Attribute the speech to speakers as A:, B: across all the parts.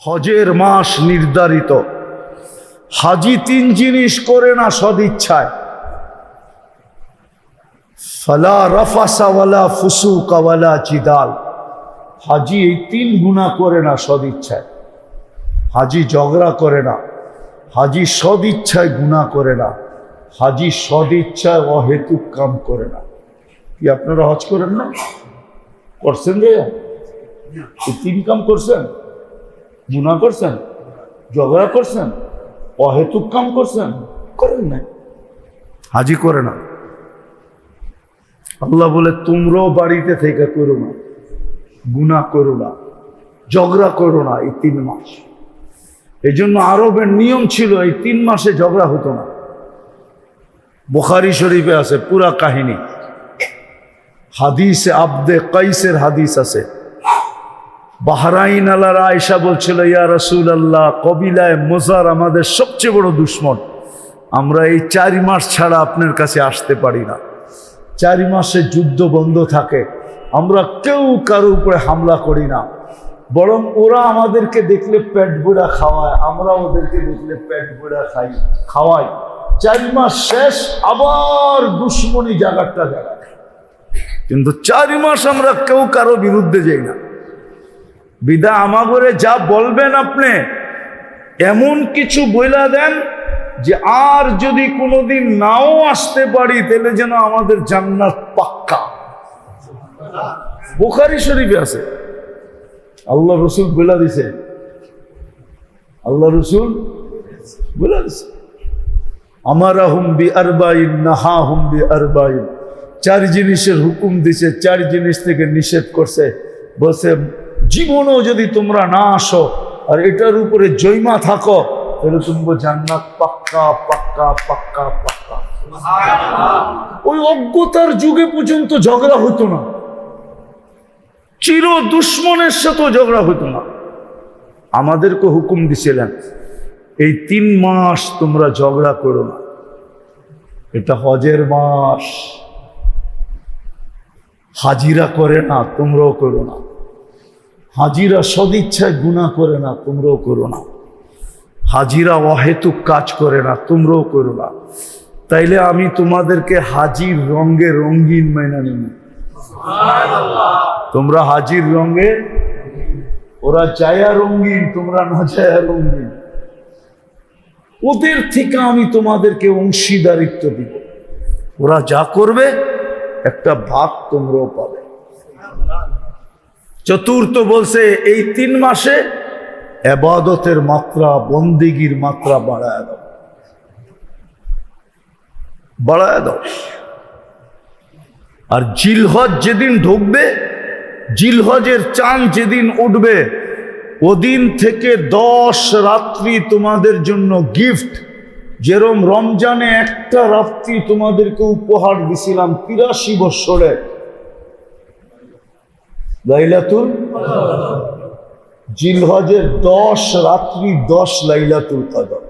A: হজের মাস নির্ধারিত। হাজি তিন জিনিস করে না সদিচ্ছায়, ফালা রাফাসা ওয়ালা ফুসুকা ওয়ালা জিদাল। হাজি এই তিন গুনাহ করে না সদিচ্ছায়। হাজি ঝগড়া করে না, হাজি সদিচ্ছায় গুনাহ করে না, হাজি সদিচ্ছায় অহেতুক কাম করে না। কি আপনারা হজ করেন না? করছেন রে? এই তিন কাম করছেন? গুনাহ করছেন, ঝগড়া করছেন, অহেতুক কাম করছেন? করেন না। হাজি করে না। আল্লাহ বলে তোমরাও বাড়িতে থেকে করো না, গুনাহ করো না, ঝগড়া করো না এই 3 মাস। এই জন্য আরবের নিয়ম ছিল এই 3 মাসে ঝগড়া হতো না। বুখারী শরীফে আছে পুরা কাহিনী, হাদিসে আব্দে কাইসের হাদিস আছে। বাহরাইন আলার আয়েশা বলছিল, ইয়া রাসূলুল্লাহ, কবিলায় মুজার আমাদের সবচেয়ে বড় দুশমন। আমরা এই 4 মাস ছাড়া আপনার কাছে আসতে পারি না। 4 মাসে যুদ্ধ বন্ধ থাকে, আমরা কেউ কারো উপরে হামলা করি না, বরং ওরা আমাদেরকে দেখলে পেট ভরা খাওয়ায়, আমরা ওদেরকে দেখলে পেট ভরা খাওয়াই। 4 মাস শেষ, আবার দুশ্মনী জায়গাটা জায়গা। কিন্তু 4 মাস আমরা কেউ কারো বিরুদ্ধে যাই না। বিদা আমাগরে যা বলবেন আপনি এমন কিছু বইলা দেন যে আর যদি কোনোদিন নাও আসতে পারি তাহলে যেন আমাদের জান্নাত পাক্কা। বুখারী শরীফে আছে। আল্লাহ রসুল বলে দিছে, আল্লাহ রসুল বলে দিছে, আমারাহুম বিআরবাইন নাহাহুম বিআরবাইন। 4 জিনিসের হুকুম দিছে, 4 জিনিস থেকে নিষেধ করছে। বলছে জীবনও যদি তোমরা না আসো আর এটার উপরে জয়মা থাকো তাহলে তোমরা জান্নাত পাক্কা পাক্কা পাক্কা পাক্কা। ওই অজ্ঞতার যুগে পর্যন্ত ঝগড়া হতো না, চির দুশ্মনের সাথে ঝগড়া হতো না। আমাদেরকে হুকুম দিছিলেন এই 3 মাস তোমরা ঝগড়া করো না, এটা হজের মাস। হাজিরা করে না, তোমরাও করো না। হাজিরা সদিচ্ছায় গুনাহ করে না, তোমরাও করো না। হাজিরা অহেতুক কাজ করে না, তোমরাও করো না। তাইলে আমি তোমাদেরকে হাজির রঙে রঙিন মাইনা নিব। তোমরা হাজির রঙে, ওরা যায়া রঙিন, তোমরা না যায়া রঙিন। ওদের থেকে আমি তোমাদেরকে অংশীদারিত্ব দিব। ওরা যা করবে একটা ভাগ তোমরাও পাবে। চতুর্থ বলছে এই 3 মাসে ইবাদতের মাত্রা, বন্দেগীর মাত্রা বাড়ায় দাও, বাড়ায় দাও। আর জিলহজ যেদিন ঢুকবে, জিলহজের চাঁদ যেদিন উঠবে, ওদিন থেকে 10 রাত্রি তোমাদের জন্য গিফট। যেরকম রমজানে একটা রাত্রি তোমাদেরকে উপহার দিছিলাম 83 বছরে, লাইলাতুল জিলহজের 10 রাত্রি 10 লাইলাতুল কদর।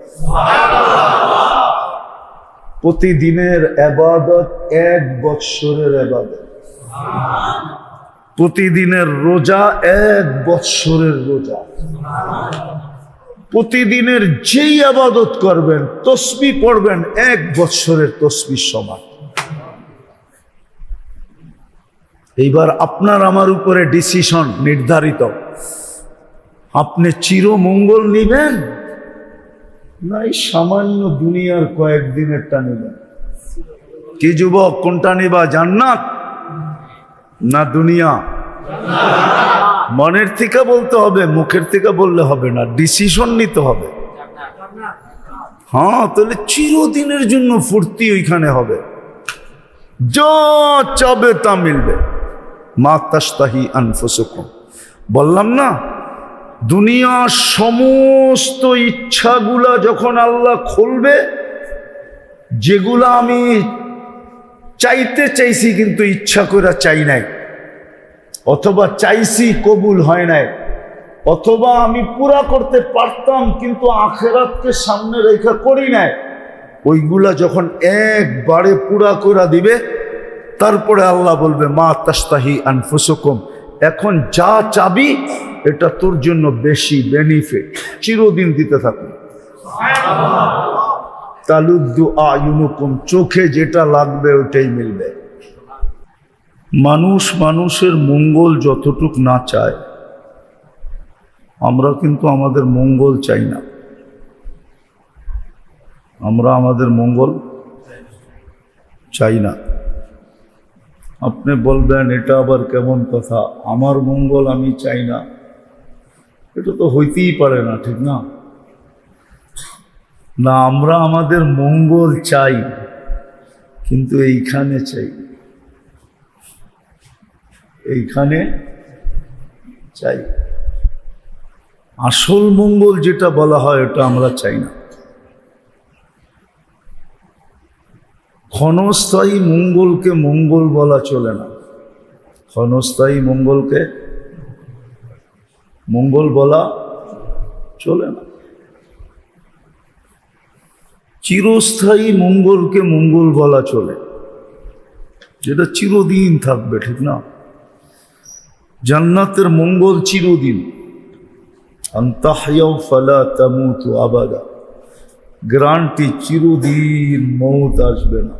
A: প্রতিদিনের ইবাদত 1 বৎসরের ইবাদত। প্রতিদিনের রোজা 1 বৎসরের রোজা। প্রতিদিনের যেই ইবাদত করবেন, তসবিহ পড়বেন, 1 বৎসরের তসবিহ সমান। এইবার আপনার আমার উপরে ডিসিশন নির্ধারিত, আপনি চিরমঙ্গল নিবেন না এই সামান্য দুনিয়ার কয়েকদিনেরটা নিবেন? কি যুবক, কোনটা নিবা? জান্নাত না দুনিয়া? মনের থেকে বলতে হবে, মুখের থেকে বললে হবে না, ডিসিশন নিতে হবে। হ্যাঁ, তাহলে চিরদিনের জন্য ফুর্তি ওইখানে হবে, যা চাবে তা মিলবে। মা তাশতাহি আনফুসুকুম। বললাম না, দুনিয়ার সমস্ত ইচ্ছাগুলা যখন আল্লাহ খুলবে, যেগুলা আমি চাইতে চাইছি কিন্তু ইচ্ছা করে চাই নাই, অথবা চাইছি কবুল হয় নাই, অথবা আমি পুরা করতে পারতাম কিন্তু আখিরাতকে সামনে রেখে করি নাই, ওইগুলা যখন একবারে পুরা করে দিবে, তারপরে আল্লাহ বলবে মা তাশতাহি আনফুসুকুম, এখন যা চাবি এটা তোর জন্য বেশি বেনিফিট, চিরদিন দিতে থাকবে। তালুদ্দু আয়ুনুকুম, চোখে যেটা লাগবে ওটাই মিলবে। মানুষ মানুষের মঙ্গল যতটুক না চায়, আমরা কিন্তু আমাদের মঙ্গল চাই না। আমরা আমাদের মঙ্গল চাই না। আপনি বলবেন এটা আবার কেমন কথা, আমার মঙ্গল আমি চাই না, এটা তো হইতেই পারে না, ঠিক না? না, আমরা আমাদের মঙ্গল চাই, কিন্তু এইখানে চাই, এইখানে চাই। আসল মঙ্গল যেটা বলা হয় ওটা আমরা চাই না। ক্ষণস্থায়ী মঙ্গলকে মঙ্গল বলা চলে না, ক্ষণস্থায়ী মঙ্গলকে মঙ্গল বলা চলে না। চিরস্থায়ী মঙ্গলকে মঙ্গল বলা চলে, যেটা চিরদিন থাকবে, ঠিক না? জান্নাতের মঙ্গল চিরদিন, আনতাহইয়াউ ফালা তামুতু আবাদা, গ্যারান্টি চিরদিন মৌত আসবে না।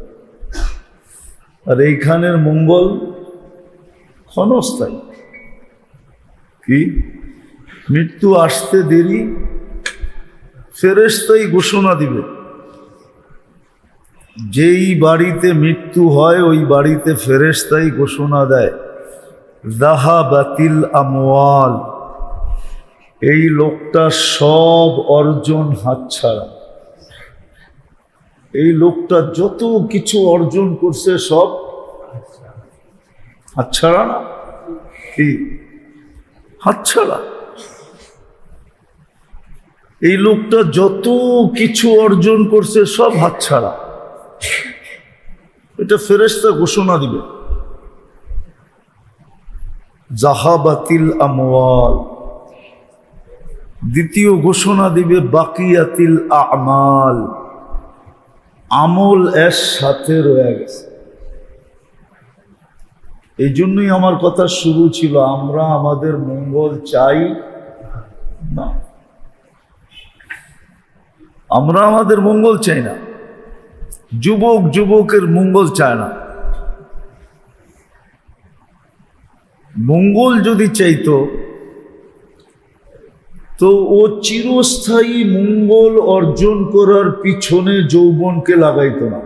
A: আর এইখানের মঙ্গল ক্ষণস্থায়ী। কি? মৃত্যু আসতে দেরি, ফেরেশতাই ঘোষণা দিবে। যেই বাড়িতে মৃত্যু হয় ওই বাড়িতে ফেরেশতাই ঘোষণা দেয়, যাহাবাতিল আমওয়াল, এই লোকটা সব অর্জন হাতছাড়া। এই লোকটা যত কিছু অর্জন করছে সব হাতছাড়া না? কি হাতছাড়া? এই লোকটা যত কিছু অর্জন করছে সব হাতছাড়া, এটা ফেরেশতা ঘোষণা দিবে। যাহাবাতিল আমওয়াল। দ্বিতীয় ঘোষণা দিবে বাকিয়াতিল আমাল, আমল এর সাথে রয়ে গেছে। এই জন্যই আমার কথা শুরু ছিল, আমরা আমাদের মঙ্গল চাই না, আমরা আমাদের মঙ্গল চাই না। যুবক যুবকের মঙ্গল চায় না। মঙ্গল যদি চাইতো তো ও চিরস্থায়ী মঙ্গল অর্জন করার পিছনে যৌবনকে লাগাইতো না,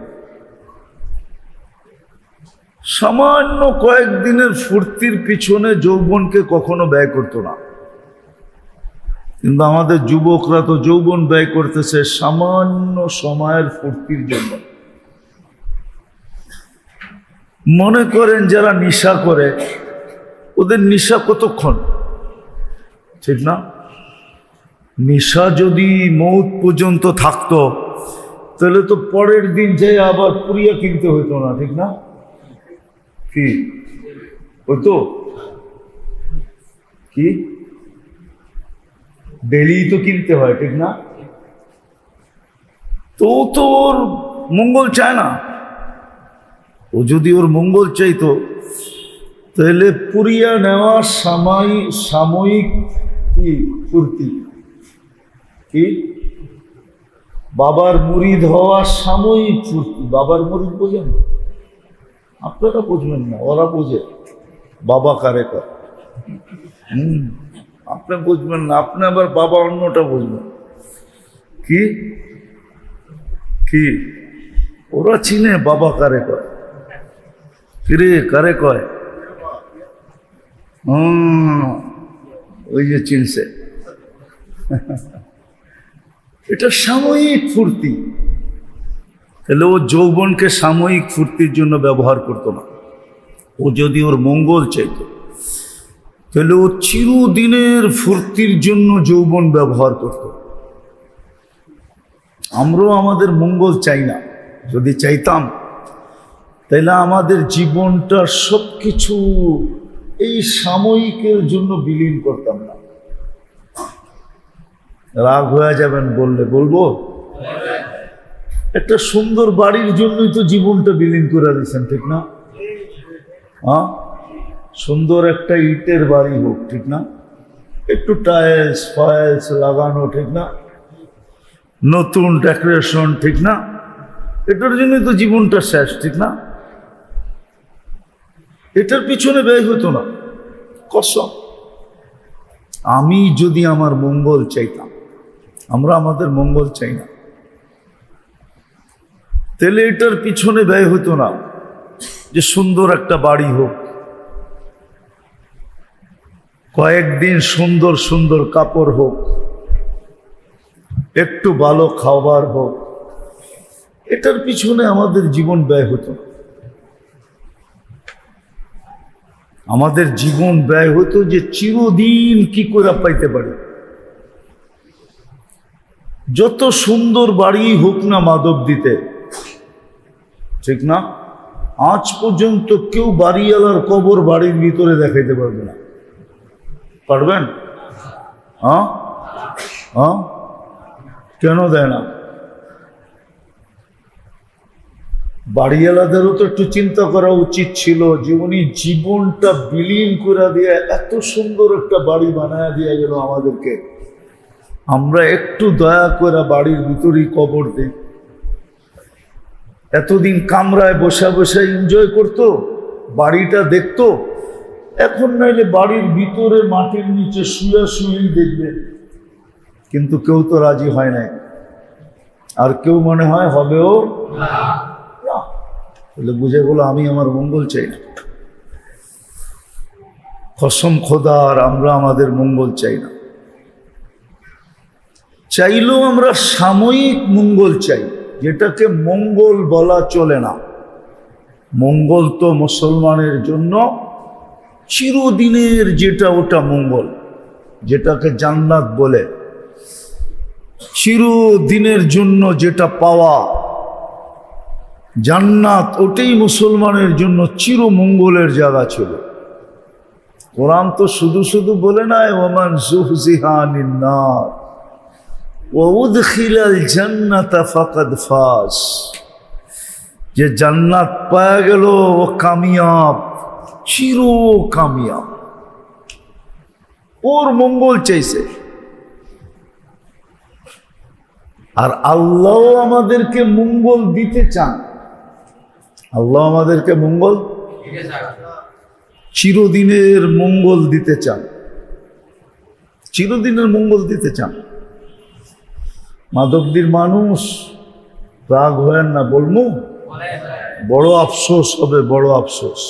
A: সামান্য কয়েকদিনের ফুর্তির পিছনে যৌবনকে কখনো ব্যয় করতো না। কিন্তু আমাদের যুবকরা তো যৌবন ব্যয় করতেছে সামান্য সময়ের ফুর্তির জন্য। মনে করেন যারা নেশা করে, ওদের নেশা কতক্ষণ, ঠিক না? নেশা যদি মৌত পর্যন্ত থাকতো তাহলে তো পরের দিন যে আবার পুরিয়া কিনতে হতো না, ঠিক না? কি হইতো? কি ডেলি তো কিনতে হয়, ঠিক না? তো তো ওর মঙ্গল চায় না। ও যদি ওর মঙ্গল চাইতো তাহলে পুরিয়া নেওয়া সাময়িক কি ফুর্তি, কি বাবার মুরিদ হওয়া সাময়িক ফুর্তি। বাবার মুরিদ বোঝেন? আপনারা বুঝবেন না, ওরা বোঝে বাবা কারে করে। আপনি বুঝবেন না, আপনি আবার বাবা অন্যটা বুঝবেন। কি কি ওরা চিনে বাবা কারে কয়? কিরে কারে কয়? ওই যে চিনছে। এটা সাময়িক ফুর্তি। তাহলে ও যৌবনকে সাময়িক ফুর্তির জন্য ব্যবহার করতো না। ও যদি ওর মঙ্গল চাইতো তাহলে ও চিরদিনের ফুর্তির জন্য যৌবন ব্যবহার করত। আমরাও আমাদের মঙ্গল চাই না। যদি চাইতাম তাহলে আমাদের জীবনটা সবকিছু এই সাময়িকের জন্য বিলীন করতাম না। রাগ হয়ে যাবেন বললে, বলবো একটা সুন্দর বাড়ির জন্যই তো জীবনটা বিলীন করে দিয়েছেন, ঠিক না? হ্যাঁ, সুন্দর একটা ইটের বাড়ি হোক, ঠিক না? একটু টাইলস ফাইলস লাগানো, ঠিক না? নতুন ডেকোরেশন, ঠিক না? এটার জন্যই তো জীবনটা শেষ, ঠিক না? এটার পিছনে ব্যয় হতো না। কসম, আমি যদি আমার মঙ্গল চাইতাম, আমরা আমাদের মঙ্গল চাই না, তাহলে এটার পিছনে ব্যয় হতো না যে সুন্দর একটা বাড়ি হোক, কয়েকদিন সুন্দর সুন্দর কাপড় হোক, একটু ভালো খাবার হোক, এটার পিছনে আমাদের জীবন ব্যয় হতো। আমাদের জীবন ব্যয় হতো যে চিরদিন কি করে পাইতে পারি। যত সুন্দর বাড়ি হোক না মাধব দিতে, ঠিক না? আজ পর্যন্ত কেউ বাড়িওয়ালার কবর বাড়ির ভিতরে দেখাইতে পারবে না। পারবেন? হ্যাঁ হ্যাঁ, কেন দেয় না? বাড়িওয়ালাদেরও তো একটু চিন্তা করা উচিত ছিল যে উনি জীবনটা বিলীন করে দিয়ে এত সুন্দর একটা বাড়ি বানায় দিয়ে গেল আমাদেরকে, আমরা একটু দয়া করে বাড়ির ভিতরেই কবর দিই। এতদিন কামরায় বসে বসে এনজয় করতো, বাড়িটা দেখতো, এখন নাইলে বাড়ির ভিতরে মাটির নিচে শুয়ে শুয়েই দেখবে। কিন্তু কেউ তো রাজি হয় নাই, আর কেউ মনে হয় হবেও না। তাহলে বুঝে গেল আমি আমার মঙ্গল চাই না। কসম খোদার, আমরা আমাদের মঙ্গল চাই না। চাইলেও আমরা সাময়িক মঙ্গল চাই, যেটাকে মঙ্গল বলা চলে না। মঙ্গল তো মুসলমানের জন্য চিরদিনের, যেটা ওটা মঙ্গল, যেটাকে জান্নাত বলে, চিরদিনের জন্য যেটা পাওয়া জান্নাত, ওটাই মুসলমানের জন্য চিরমঙ্গলের জায়গা ছিল। কোরআন তো শুধু শুধু বলে নাই ওমান যুহজিহা আনিন নার ওয়া উদখিলাল জান্নাতা ফাকাদ ফাজ, যে জান্নাত পাওয়া গেল ও কামিয়াব, চির কামিয়াব। ওর মঙ্গল চাইছে। আর আল্লাহ আমাদেরকে মঙ্গল দিতে চান। আল্লাহ আমাদেরকে মঙ্গল, চিরদিনের মঙ্গল দিতে চান, চিরদিনের মঙ্গল দিতে চান। মাধবদীর মানুষ রাগ হয় না, বলবো বড় আফসোস হবে, বড় আফসোস।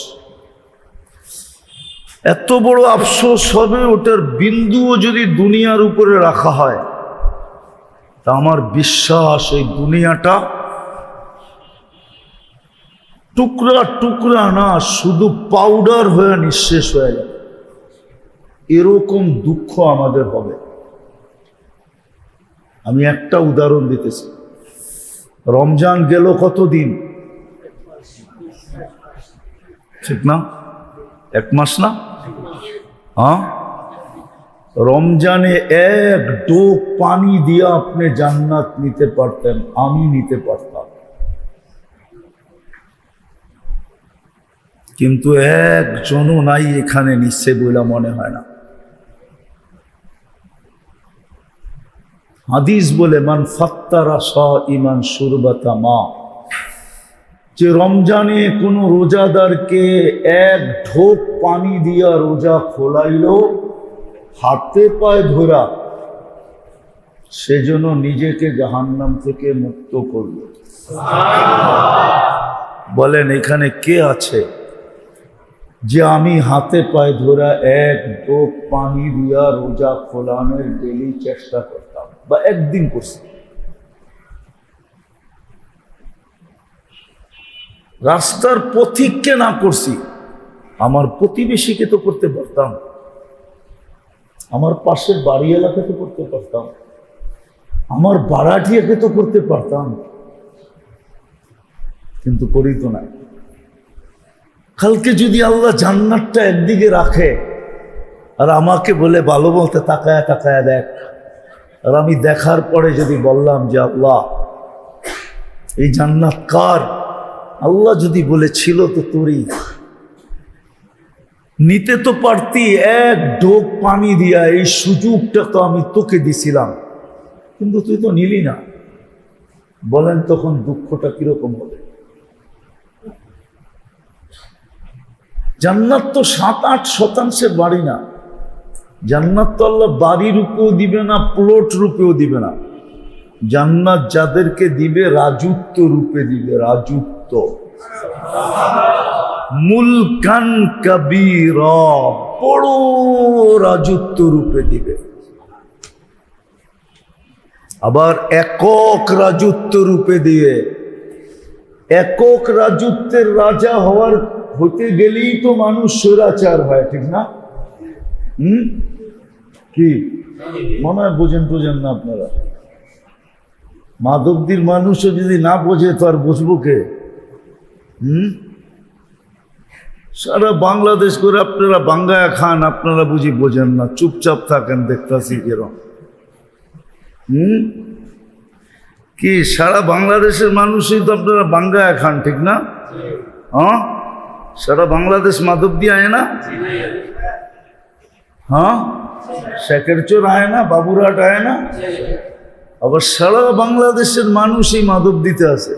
A: এত বড় আফসোস হবে, ওটার বিন্দুও যদি দুনিয়ার উপরে রাখা হয়, তা আমার বিশ্বাস এই দুনিয়াটা টুকরা টুকরা না, শুধু পাউডার হয়ে নিঃশেষ হয়ে যাবে। এরকম দুঃখ আমাদের হবে। আমি একটা উদাহরণ দিতেছি। রমজান গেল কতদিন? ঠিক না? 1 মাস না? হ্যাঁ, রমজানে 1 ডোক পানি দিয়ে আপনি জান্নাত নিতে পারতেন, আমি নিতে পারতাম। কিন্তু একজনও নাই এখানে নিচ্ছে বলে মনে হয় না। হাদিস বলে মান ফাত্তারা সাইমান শুরবাতা মা, যে রমজানে কোনো রোজাদারকে 1 ঢোক পানি দিয়া রোজা খোলাইল হাতে পায়ে ধরা, সেজন্য নিজেকে জাহান্নাম থেকে মুক্ত করল। বলেন এখানে কে আছে যে আমি হাতে পায়ে ধরা 1 ঢোক পানি দিয়া রোজা খোলানোর ডেলি চেষ্টা করতাম, বা একদিন করছি? রাস্তার পথিককে না করছি, আমার প্রতিবেশীকে তো করতে পারতাম, আমার পাশের বাড়ি এলাকাতে করতে পারতাম, আমার বাড়াটিয়াকে তো করতে পারতাম, কিন্তু করি তো না। কালকে যদি আল্লাহ জান্নাতটা একদিকে রাখে আর আমাকে বলে ভালো বলতে তাকায়া তাকায়া দেখ, আর আমি দেখার পরে যদি বললাম যে আল্লাহ এই জান্নাত কার, আল্লাহ যদি বলেছিল তো তোরই, নিতে তো পারতি এক ঢোক পানি দিয়া, এই সুযোগটা তো আমি তোকে দিছিলাম, কিন্তু তুই তো নিলি না। বলেন তখন দুঃখটা কিরকম হবে? জান্নাত তো 7-8% বাড়ি না। জান্নাত তো আল্লাহ বাড়ি রূপেও দিবে না, প্লট রূপেও দিবে না। জান্নাত যাদেরকে দিবে রাজত্ব রূপে দিবে, রাজত্ব। মুলকান কাবীরা, বড় রাজত্ব রূপে দিবে। আবার একক রাজত্ব রূপে দিয়ে, একক রাজত্বের রাজা হতে গেলেই তো মানুষ স্বৈরাচার হয়, ঠিক না? কি মনে হয় বোঝেন না আপনারা? মাধবদীর মানুষও যদি না বোঝে তো আর বুঝবো কে? সারা বাংলাদেশ করে আপনারা বাঙ্গায়া খান, আপনারা বুঝি বোঝেন না, চুপচাপ থাকেন, দেখতেছি এরকম। কি সারা বাংলাদেশের মানুষই তো আপনারা বাঙ্গায়া খান, ঠিক না? হ্যাঁ, সারা বাংলাদেশ মাধবদী আয় না? হ্যাঁ, শেখের চোর আয় না, বাবুরহাট আয় না? আবার সারা বাংলাদেশের মানুষই মাধবদীতে আছে,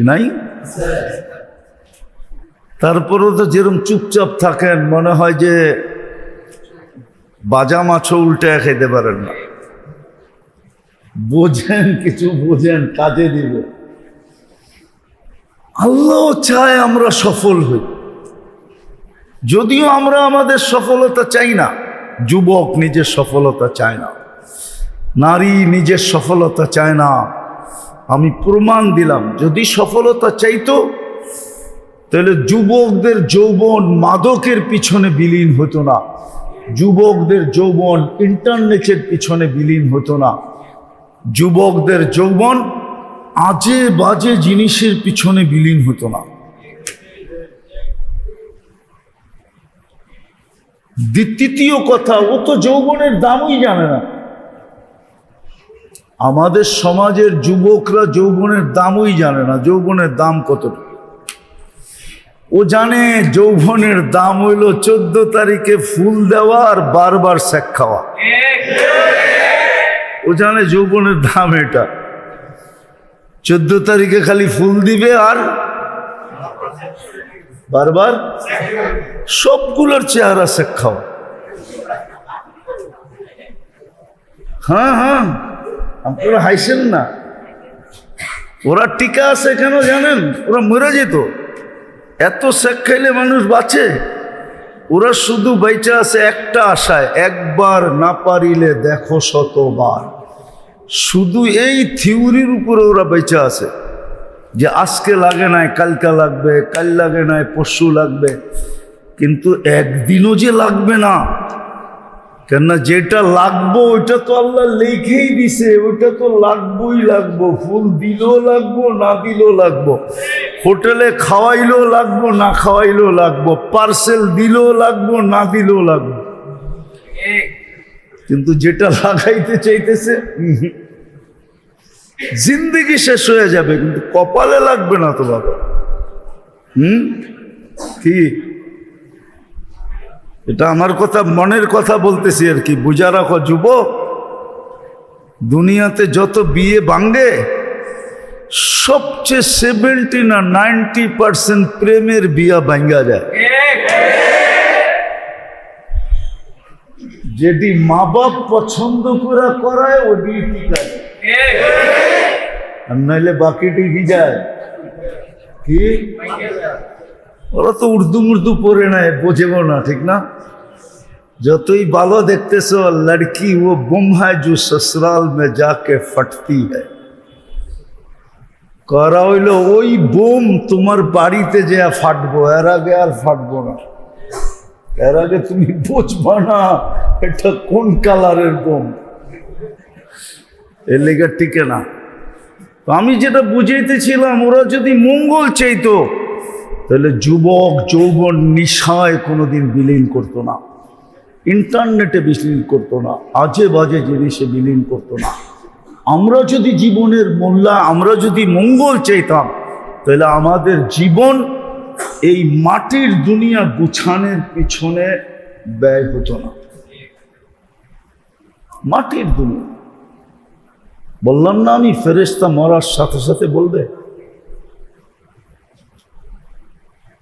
A: নাই? তারপরেও তো যেরকম চুপচাপ থাকেন, মনে হয় যে বাজা মাছও উল্টে খেতে পারেন না। বোঝেন, কিছু বোঝেন, কাজে দিবে। আল্লাহ চায় আমরা সফল হই, যদিও আমরা আমাদের সফলতা চাই না। যুবক নিজের সফলতা চায় না, নারী নিজের সফলতা চায় না। আমি প্রমাণ দিলাম, যদি সফলতা চাইতো তাহলে যুবকদের যৌবন মাদকের পিছনে বিলীন হতো না, যুবকদের যৌবন ইন্টারনেটের পিছনে বিলীন হতো না, যুবকদের যৌবন আজে বাজে জিনিসের পিছনে বিলীন হতো না। দ্বিতীয় কথা, ও তো যৌবনের দামই জানে না। আমাদের সমাজের যুবকরা যৌবনের দামই জানে না, যৌবনের দাম কতটা। ও জানে যৌবনের দাম হইল 14 তারিখে ফুল দেওয়া আর বারবার সেক খাওয়া। ও জানে যৌবনের দাম এটা। 14 তারিখে খালি ফুল দিবে আর বারবার সবগুলোর চেহারা সেক খাওয়া। হ্যাঁ, আপনারা হাসেন না। ওরা টিকা আছে কেন জানেন? ওরা মরে যেত। এত সেক খাইলে মানুষ বাঁচে? ওরা শুধু বেঁচে আছে একটা আশায়, একবার না পারিলে দেখো শতবার। শুধু এই থিওরির উপরে ওরা বেঁচে আছে যে আজকে লাগে নাই কালকে লাগবে, কাল লাগে নাই পরশু লাগবে, কিন্তু একদিনও যে লাগবে না। কেননা যেটা লাগবো ওইটা তো আল্লাহ লিখেই দিছে, ওইটা তো লাগবোই লাগবো। ফুল দিলেও লাগবো, না দিলেও লাগবো। হোটেলে খাওয়াইলেও লাগবো, না খাওয়াইলেও লাগবো। পার্সেল দিলেও লাগবো, না দিলেও লাগবো। কিন্তু যেটা লাগাইতে চাইতেছে জিন্দেগি শেষ হয়ে যাবে, কিন্তু কপালে লাগবে না তো বাবা। কি এটা আমার কথা, মনের কথা বলতেছি আর কি। বুঝা রাখো যুবক, দুনিয়াতে যত বিয়ে ভাঙ্গে সবচেয়ে 70 না 90% প্রেমের বিয়া ভাঙ্গা যায়। যেটি মা বাপ পছন্দ করে করায় ওটি ঠিক আছে, আর নাইলে বাকিটি কি যায় কি? ওরা তো উর্দু মুর্দু পড়ে নেয়, বোঝেব না, ঠিক না? যতই ভালো দেখতেছো, লড়কি ও বুম হয় जो ससुराल में जाके फटती है। করা হইল ওই বোম তোমার বাড়িতে যে ফাটবো, এর আগে আর ফাটবো না। এর আগে তুমি বুঝবা না এটা কোন কালারের বোম, এর লেগে টিকে না। তো আমি যেটা বুঝাইতেছিলাম, ওরা যদি মঙ্গল চাইতো তাহলে যুবক যৌবন নিশায় কোনোদিন বিলীন করতো না, ইন্টারনেটে বিলীন করতো না, আজে বাজে জিনিসে বিলীন করতো না। আমরা যদি জীবনের আমরা যদি মঙ্গল চাইতাম তাহলে আমাদের জীবন এই মাটির দুনিয়া গুছানোর পিছনে ব্যয় হতো না। মাটির দুনিয়া বললাম না আমি, ফেরেশতা মরার সাথে সাথে বলবে।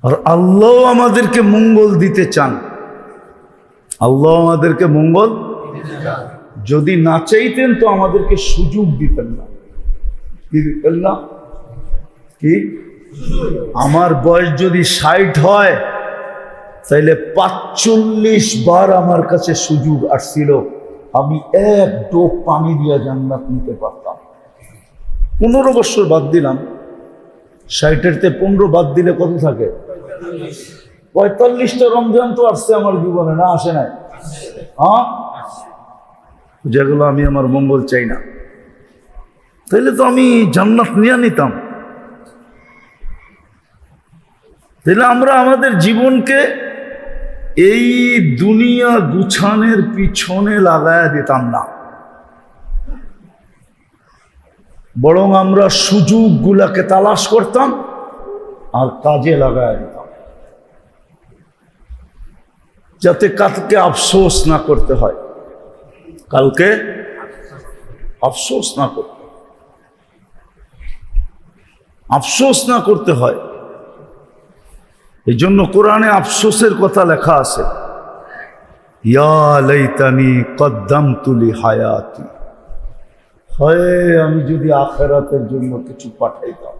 A: আর আল্লাহ আমাদেরকে মঙ্গল দিতে চান, আল্লাহ আমাদেরকে মঙ্গল যদি না চাইতেন তো আমাদেরকে সুযোগ দিতেন না। কি দিতেন না? কি? আমার বয়স যদি 60 হয় তাইলে 45 বার আমার কাছে সুযোগ আসছিল, আমি এক ডোব পানি দিয়া জান্নাত নিতে পারতাম। 15 বছর বাদ দিলাম, 60-এরতে 15 বাদ দিলে কত থাকে? 45টা রমজান তো আসছে আমার জীবনে, না আসে নাই? হ্যাঁ, যেগুলো আমি আমার মঙ্গল চাই না, তাইলে তো আমি জান্নাত নিয়ে নিতাম। তাহলে আমরা আমাদের জীবনকে এই দুনিয়া গুছানোর পিছনে লাগায়া দিতাম না, বরং আমরা সুযোগগুলাকে তালাশ করতাম আর কাজে লাগায়া দিতাম, যাতে কালকে আফসোস না করতে হয়, কালকে আফসোস না করতে, আফসোস না করতে হয়। এই জন্য কোরআনে আফসোসের কথা লেখা আছে, ইয়া লাইতানি কদ্দামতু লি হায়াতি, হয় আমি যদি আখিরাতের জন্য কিছু পাঠাইতাম,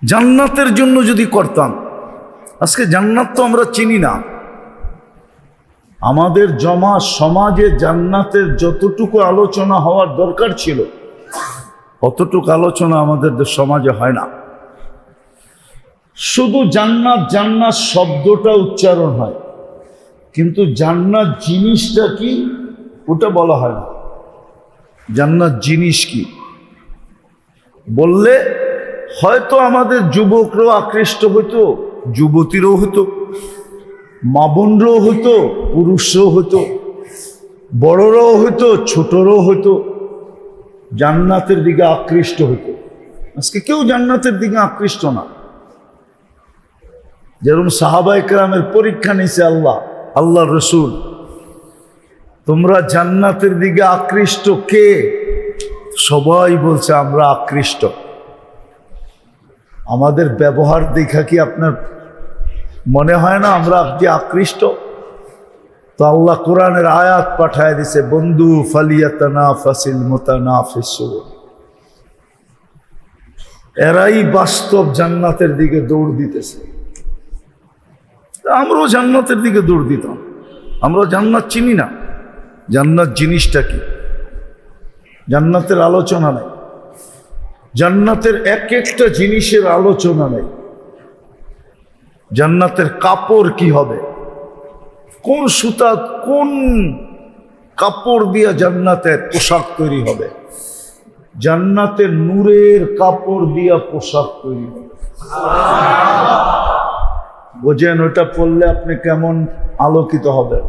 A: জান্নাতের জন্য যদি করতাম। আজকে জান্নাত তো আমরা চিনি না। আমাদের জমা সমাজে জান্নাতের যতটুকু আলোচনা হওয়ার দরকার ছিল অতটুকু আলোচনা আমাদের সমাজে হয় না। শুধু জান্নাত জান্নাত শব্দটা উচ্চারণ হয়, কিন্তু জান্নাত জিনিসটা কি ওটা বলা হয় না। জান্নাত জিনিস কি বললে হয়তো আমাদের যুবকরাও আকৃষ্ট হইতো, যুবতীরও হতো, মা বোনরাও হতো, পুরুষরাও হতো, বড়রাও হতো, ছোটরাও হতো, জান্নাতের দিকে আকৃষ্ট হতো। আজকে কেউ জান্নাতের দিকে আকৃষ্ট না। যেরকম সাহাবায়ে কেরামের পরীক্ষা নিছে আল্লাহ রসুল, তোমরা জান্নাতের দিকে আকৃষ্ট কে? সবাই বলছে আমরা আকৃষ্ট। আমাদের ব্যবহার দেখা কি আপনার মনে হয় না আমরা আপনি আকৃষ্ট? তো আল্লাহ কোরআনের আয়াত পাঠায় দিছে, বন্ধু ফালিয়াতানাফাসিল মুতানাফিসুন, এরাই বাস্তব জান্নাতের দিকে দৌড় দিতেছে। আমরাও জান্নাতের দিকে দৌড় দিতাম। আমরা জান্নাত চিনি না, জান্নাত জিনিসটা কি, জান্নাতের আলোচনা নাই, জান্নাতের এক একটা জিনিসের আলোচনা নেই। জান্নাতের কাপড় কি হবে, কোন সুতা কোন কাপড় দিয়া জান্নাতের পোশাক তৈরি হবে, জান্নাতের নূরের কাপড় দিয়া পোশাক তৈরি হবে। বোঝেন ওটা পরলে আপনি কেমন আলোকিত হবেন।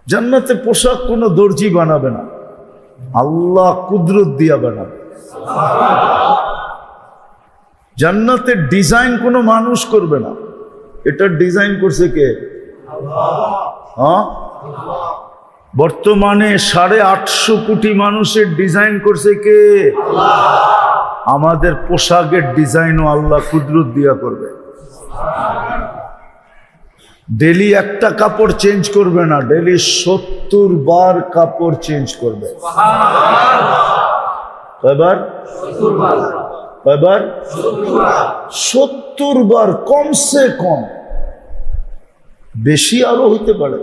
A: জান্নাতে পোশাক কোনো দর্জি বানাবে না, আল্লাহ কুদরত দিয়া বানাবে। জান্নাতের ডিজাইন কোনো মানুষ করবে না, এটা ডিজাইন করছে কে? হ্যাঁ, বর্তমানে 850 কোটি মানুষের ডিজাইন করছে কে? আমাদের পোশাকের ডিজাইনও আল্লাহ কুদরত দিয়া করবে। ডেলি একটা কাপড় চেঞ্জ করবে না, ডেলি 70 বার কাপড় চেঞ্জ করবে। কয়বার? 70 বার, কমসে কম। বেশি আরো হইতে পারে,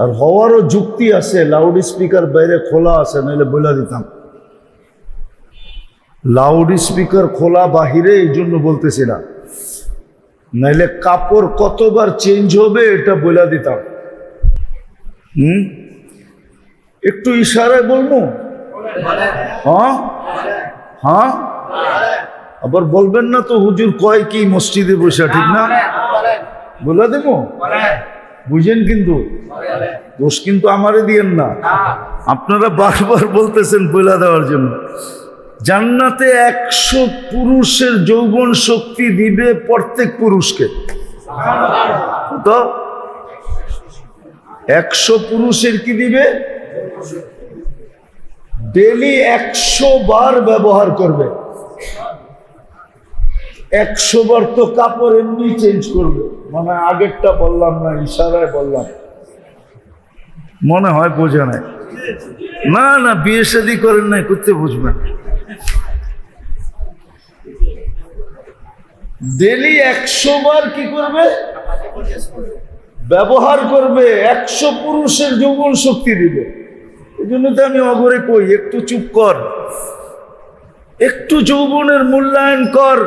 A: আর হওয়ারও যুক্তি আছে। লাউড স্পিকার বাইরে খোলা আছে, নাহলে বলে দিতাম। লাউড স্পিকার খোলা বাহিরে, এই জন্য বলতেছি না, নাইলে কাপড় কতবার চেঞ্জ হবে এটা বলে দিতাম। একটু ইশারায় বলবো? হ্যাঁ হ্যাঁ, আবার বলবেন না তো হুজুর কয় কি মসজিদে বসে, ঠিক না? বলে দেব, বুঝেন? কিন্তু দোষ কিন্তু আমারে দিয়েন না, আপনারা বারবার বলতেছেন বলে দেওয়ার জন্য। জান্নাতে 100 পুরুষের যৌবন শক্তি দিবে প্রত্যেক পুরুষকে। তো 100 পুরুষের কি দিবে? ডেলি 100 বার ব্যবহার করবে। 100 বার তো কাপড় এমনি চেঞ্জ করবে। মানে আগেরটা বললাম না, ইশারায় বললাম, মনে হয় বোঝা নাই। না না, বিয়ে শাদী করেন নাই, করতে বুঝবেন। ডেলি 100 বার কি করবে? ব্যবহার করবে। 100 পুরুষের যৌবন শক্তি দিবে। এই জন্য তো আমি অগরে কই, একটু চুপ কর, একটু যৌবনের মূল্যায়ন কর।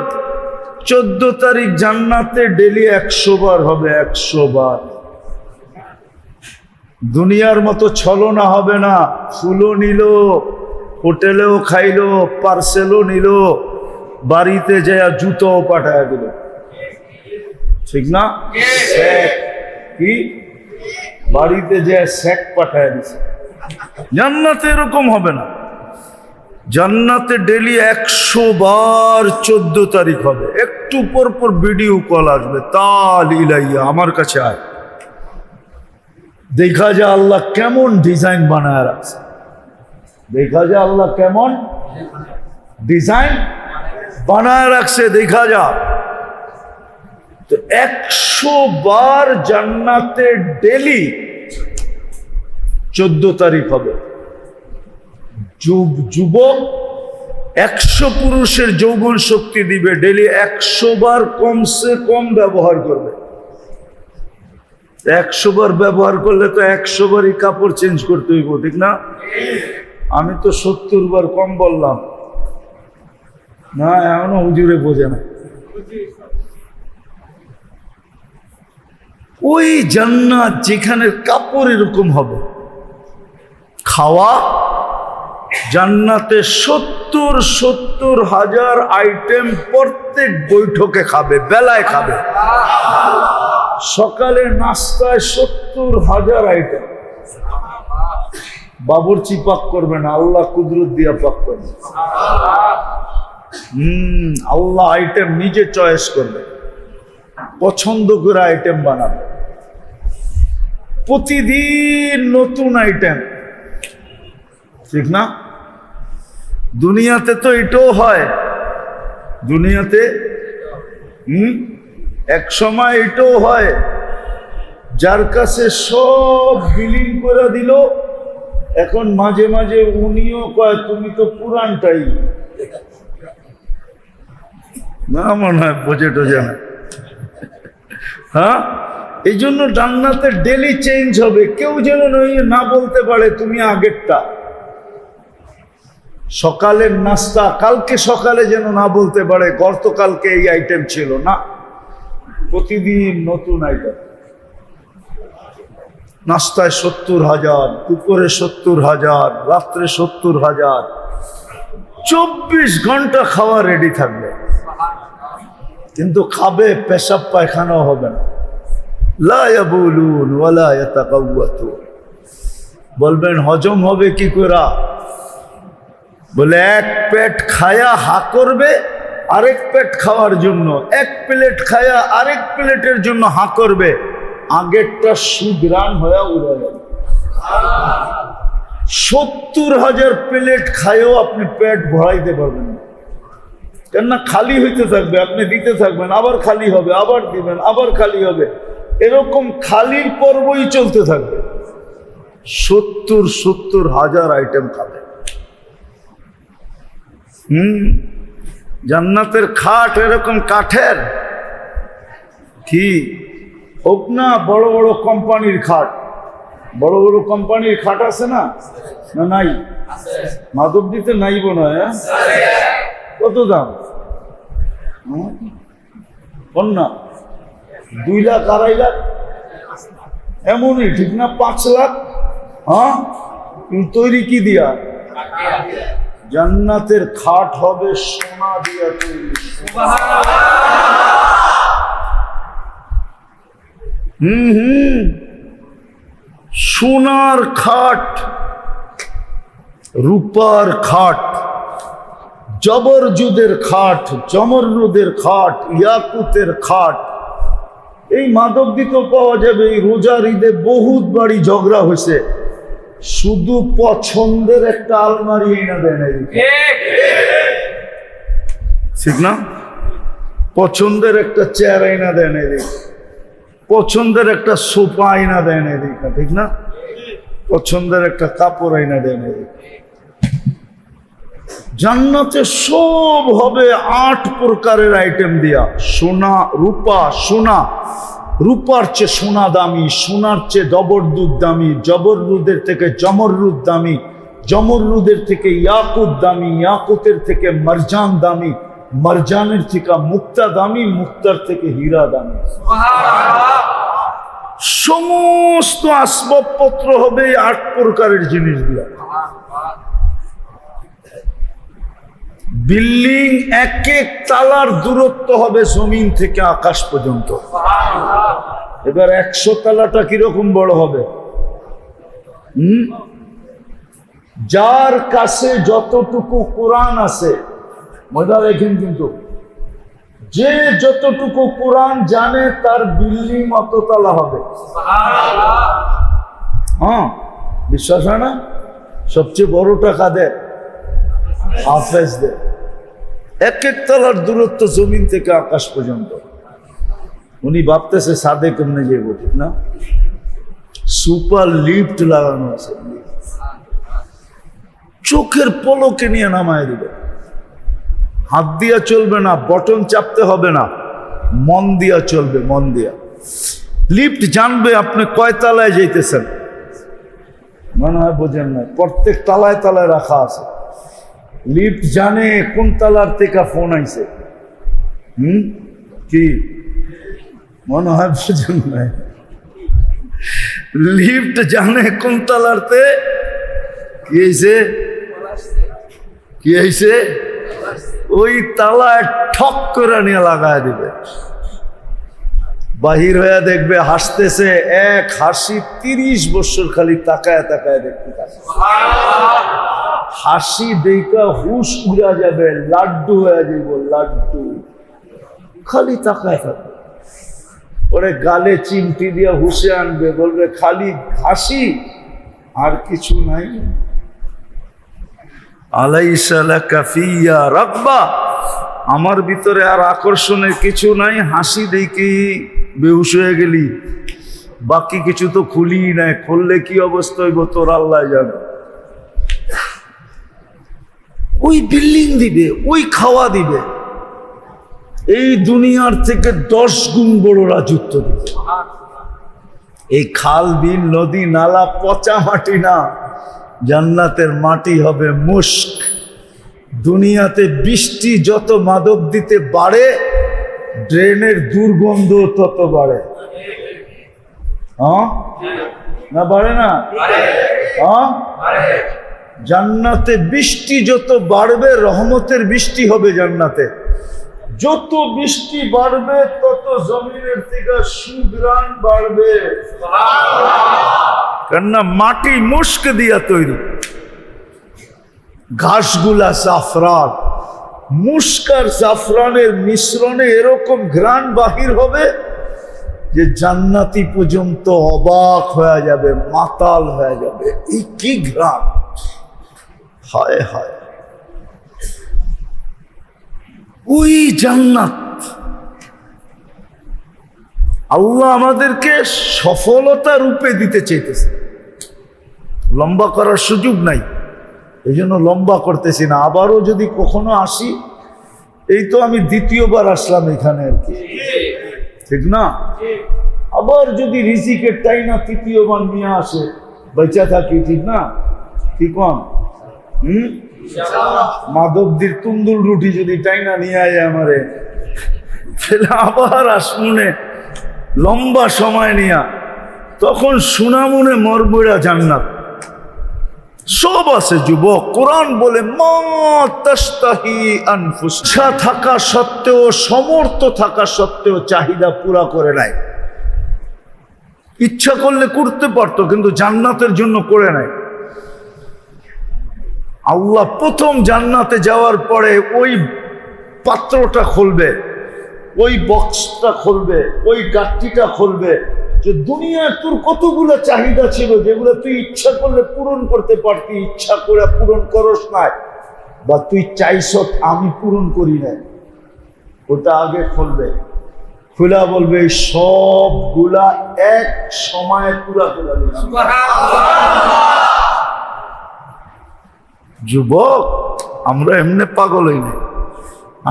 A: 14 তারিখ জান্নাতে ডেলি 100 বার হবে, 100 বার। দুনিয়ার মতো ছলনা হবে না। ফুলও নিল, হোটেলেও খাইলো, পার্সেলও নিল, বাড়িতে যায় জুতোও পাঠায় দিল, ঠিক না? কি বাড়িতে যায় স্যাক পাঠায় দিছে। জান্নাতে এরকম হবে না। জান্নাতে ডেলি 100 বার 14 তারিখ হবে। একটু পর পর ভিডিও কল আসবে, তাল ইলাইয়া আমার কাছে আয়, দেখা যায় আল্লাহ কেমন ডিজাইন বানায় রাখছে, দেখা যায় আল্লাহ কেমন ডিজাইন বানায় রাখছে, দেখা যা। তো 100 বার জান্নাতে ডেলি 14 তারিখ হবে। যুবক 100 পুরুষের যৌবন শক্তি দিবে, ডেলি 100 বার কমসে কম ব্যবহার করবে। 100 বার ব্যবহার করলে তো 100 বারই কাপড় চেঞ্জ করতে হইব, ঠিক না? আমি তো 70 বার কম বললাম না, এখনো হুজুরে বোঝে না। ওই জান্নাত যেখানে কাপড় এরকম হবে, খাওয়া জান্নাতে 70 হাজার আইটেম প্রত্যেক বৈঠকে খাবে, বেলায় খাবে। সকালে নাস্তায় 70 হাজার আইটেম। বাবুর্চি পাক করবে না, আল্লাহ কুদরত দিয়া পাক করবে। আল্লাহ আইটেম নিজে চয়েস করবে, পছন্দ করে আইটেম বানাবে। প্রতিদিন নতুন আইটেম, ঠিক না? দুনিয়াতে তো এটাও হয়, দুনিয়াতে এক সময় এটাও হয়, যার কাছে সব বিলীন করে দিল, এখন মাঝে মাঝে উনিও কয় তুমি তো পুরানটাই না, মনে হয় বোঝে টোঝে না। হ্যাঁ, এই জন্য জান্নাতে ডেলি চেঞ্জ হবে। কেউ যেন না বলতে পারে তুমি আগেরটা। সকালের নাস্তা কালকে সকালে যেন না বলতে পারে গতকালকে এই আইটেম ছিল না, প্রতিদিন নতুন আইটেম। নাস্তায় 70 হাজার, দুপুরে 70 হাজার, রাত্রে 70 হাজার। 24 ঘন্টা খাওয়া রেডি থাকবে, কিন্তু খাবে, পেশাব পায়খানাও হবে না। লা ইয়াবুলুন ওয়ালা ইয়াতাকাওয়াতুন। বলবেন হজম হবে কি করে? বলে এক পেট খায়া হা করবে, আরেক পেট খাওয়ার জন্য, এক প্লেট খায়া আরেক প্লেটের জন্য হা করবে, আগেরটা সুগ্রাণ হয়ে উড়ে যাবে। 70 হাজার প্লেট খায়ও আপনি পেট ভরাইতে পারবেন না, কেননা খালি হইতে থাকবে, আপনি দিতে থাকবেন, আবার খালি হবে, আবার দিবেন, আবার খালি হবে, এরকম খালির পর্বই চলতে থাকবে। 70 হাজার আইটেম খাবে। জান্নাতের খাট এরকম কাঠের, কি হোক না বড় বড় কোম্পানির খাট। বড় বড় কোম্পানির খাট আছে না? না নাই? মাধবদীতে নাই মনে হয়। কত দাম? বল না, 2 লাখ 2.5 লাখ এমনই, ঠিক না? 5 লাখ। হ্যাঁ, তৈরি কি দিয়া? জান্নাতের খাট হবে সোনা দিয়া তৈরি। সোনার খাট, রূপার খাট, জবরজুদের খাট, জমররুদের খাট, ইয়াকুতের খাট। এই মাদকদি তো পাওয়া যাবে। এই রোজার ঈদে বহুত বাড়ি ঝগড়া হয়েছে, শুধু পছন্দের একটা আলমারি এনে দেয় না, ঠিক না? পছন্দের একটা চেয়ার আইনা দেয় না এদিকে, পছন্দের একটা সোফা আইনা দেয় না এদিকে, ঠিক না? পছন্দের একটা কাপড় আইনা দেয় না এদিকে। জান্নাতে সব হবে 8 প্রকারের আইটেম দিয়া। সোনা, রূপা, সোনা, রূপার চেয়ে সোনা দামি, সোনার চেয়ে জবরদুদ দামি, জবরদুদের থেকে জমররুদ দামি, জমররুদের থেকে ইয়াকুত দামি, ইয়াকুতের থেকে মারজান দামি, মারজানের থেকে মুক্তা দামি, মুক্তার থেকে হীরা দামি। সমস্ত আসবাবপত্র হবে 8 প্রকারের জিনিস দিয়া। বিল্ডিং এক এক তালার দূরত্ব হবে জমিন থেকে আকাশ পর্যন্ত। এবার 100 তালাটা কিরকম বড় হবে? যার কাছে যতটুকু কোরআন আছে, মজা দেখেন, কিন্তু যে যতটুকু কোরআন জানে তার বিল্ডিং অত তালা হবে। হ্যাঁ, বিশ্বাস হয় না? সবচেয়ে বড়টা কাদের? হাফেজদের। এক এক তলার দূরত্ব জমিন থেকে আকাশ পর্যন্ত। উনি ভাবতেছে সাদে কেমনে যাবো, ঠিক না? সুপার লিফট লাগানো আছে, চোখের পলকে নিয়ে নামায় দিবে। হাত দিয়া চলবে না, বটন চাপতে হবে না, মন দিয়া চলবে, মন দিয়া। লিফট জানবে আপনি কয় তালায় যাইতেছেন। মনে হয় বোঝেন না, প্রত্যেক তালায় তালায় রাখা আছে। লিফট জানে কোন তালার থেকে ফোন আইছে। কি মনে হয় বোঝেন না? লিফট জানে কোন তালারতে কি হয়েছে, কি হয়েছে, ওই তালায় ঠক করে নিয়ে লাগায় দিবে। বাহির হয়ে দেখবে হাসতেছে, এক হাসি 30 বছর খালি তাকায় তাকায় দেখতে থাকে। হাসি দেখা হুশ উড়া যাবে, লাড্ডু হয়ে যাব, লাড্ডু খালি তাকায় থাকে। পরে গালে চিমটি দিয়ে হুশে আনবে, বলবে খালি হাসি আর কিছু নাই। আলাইসা লাকা ফিয়া রাগবা, আমার ভিতরে আর আকর্ষণের কিছু নাই, হাসি দেখি বেহুশ হয়ে গেলি, বাকি কিছু তো খুলি নাই, খুললে কি অবস্থা হইব তোর আল্লাহ জানে। ওই বিল্ডিং দিবে, ওই খাওয়া দিবে, এই দুনিয়ার থেকে 10 গুণ বড় রাজত্ব দিবে। এই খাল, বিল, নদী, নালা পচা মাটি না, জান্নাতের মাটি হবে মুস্ক। দুনিয়াতে বৃষ্টি যত মাদক দিতে বাড়ে, ড্রেনের দুর্গন্ধ তত বাড়ে। হ্যাঁ না, বাড়ে না? হ্যাঁ, জান্নাতে বৃষ্টি যত বাড়বে, রহমতের বৃষ্টি হবে জান্নাতে। যত বৃষ্টি বাড়বে তত জমিনের থেকে সুঘ্রাণ বাড়বে, কেননা মাটি মুস্ক দিয়া তৈরি। ঘাসগুলা জাফরান, মুস্ক আর জাফরানের মিশ্রণে এরকম ঘ্রাণ বাহির হবে যে জান্নাতি পর্যন্ত অবাক হয়ে যাবে, মাতাল হয়ে যাবে। এই কি ঘ্রাণ! হায় হায়, ওই জান্নাত। আল্লাহ আমাদেরকে সফলতা রূপে দিতে চাইতেছে। লম্বা করার সুযোগ নাই, এই জন্য লম্বা করতেছি না। আবারও যদি কখনো আসি, এই তো আমি দ্বিতীয়বার আসলাম এখানে আর কি, ঠিক না? আবার যদি রিজিকের টাইনা তৃতীয়বার নিয়ে আসে, বেঁচে থাকি, ঠিক না? কি কন? মাধবদীর তুন্দুল রুটি যদি টাইনা নিয়ে আয় আমারে, তাহলে আবার আসমুনে লম্বা সময় নিয়া, তখন সুনামুনে মরবইরা জান্নাত সব আছে। যুবক, কোরআন বলে মা তাশতাহি আনফুস, ইচ্ছা থাকা সত্ত্বেও, সমর্থ থাকা সত্ত্বেও চাহিদা পুরা করে নাই। ইচ্ছা করলে করতে পারতো, কিন্তু জান্নাতের জন্য করে নাই। আল্লাহ প্রথম জান্নাতে যাওয়ার পরে ওই পাত্রটা খুলবে, ওই বক্সটা খুলবে, ওই গাঠটিটা খুলবে, যে দুনিয়ার তোর কতগুলো চাহিদা ছিল যেগুলো তুই ইচ্ছা করলে পূরণ করতে পারতি, ইচ্ছা করে পূরণ করস নাই, বা তুই চাইছ আমি পূরণ করি নাই, ওটা আগে খুলবে। খুলা বলবে সবগুলা এক সময়ে পুরা করে দিলাম। যুবক, আমরা এমনি পাগল হই না,